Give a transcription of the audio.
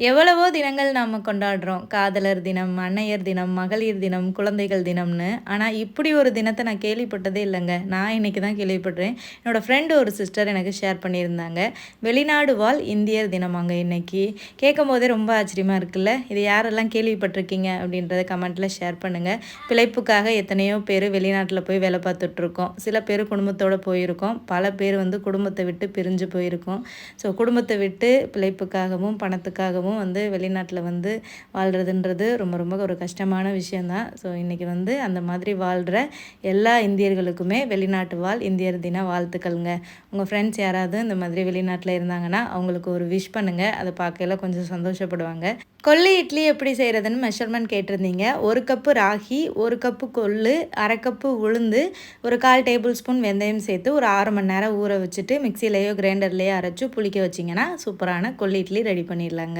எவ்வளவோ தினங்கள் நாம கொண்டாடுறோம். காதலர் தினம், அன்னையர் தினம், மகளிர் தினம், குழந்தைகள் தினம்னு. ஆனா, இப்படி ஒரு தினத்த நான் கேள்விப்பட்டதே இல்லங்க. நான் இன்னைக்கு தான் கேள்விப்படுறேன். என்னோட ஃப்ரெண்ட் ஒரு சிஸ்டர் எனக்கு ஷேர் பண்ணியிருந்தாங்க. வெளிநாடு வாழ் இந்தியர் தினமாங்க இன்னைக்கு. கேட்கும்போதே ரொம்ப ஆச்சரியமா இருக்குல்ல? இது யாரெல்லாம் கேள்விப்பட்டிருக்கீங்க அப்படின்றத கமெண்ட்ல ஷேர் பண்ணுங்க. பிழைப்புக்காக எத்தனையோ பேர் வெளிநாட்டில போய் வேலை பார்த்துட்ருக்கோம். சில பேர் குடும்பத்தோட போயிருக்கோம். பல பேர் வந்து குடும்பத்தை விட்டு பிரிஞ்சு போயிருக்கோம். ஸோ குடும்பத்தை விட்டு பிழைப்புக்காகவும், பணத்துக்காகவும் வந்து வெளிநாட்டில் வந்து வாழ்கிறதுன்றது ரொம்ப ரொம்ப ஒரு கஷ்டமான விஷயந்தான். ஸோ இன்றைக்கி வந்து அந்த மாதிரி வாழ்கிற எல்லா இந்தியர்களுக்குமே வெளிநாட்டு வாழ் இந்தியர் தின வாழ்த்துக்கள்ங்க. உங்கள் ஃப்ரெண்ட்ஸ் யாராவது இந்த மாதிரி வெளிநாட்டில் இருந்தாங்கன்னா அவங்களுக்கு ஒரு விஷ் பண்ணுங்கள். அதை பார்க்கையில கொஞ்சம் சந்தோஷப்படுவாங்க. கொள்ளு இட்லி எப்படி செய்கிறதுன்னு மெஷர்மெண்ட் கேட்டிருந்தீங்க. 1 கப்பு ராகி, 1 கப்பு கொள்ளு, 1/2 கப்பு உளுந்து, ஒரு 1/4 டேபிள் ஸ்பூன் வெந்தயம் சேர்த்து ஒரு 6 மணி நேரம் ஊற வச்சுட்டு மிக்சிலேயோ கிரைண்டர்லேயோ அரைச்சி புளிக்க வச்சிங்கன்னா சூப்பரான கொள்ளு இட்லி ரெடி பண்ணிடலாங்க.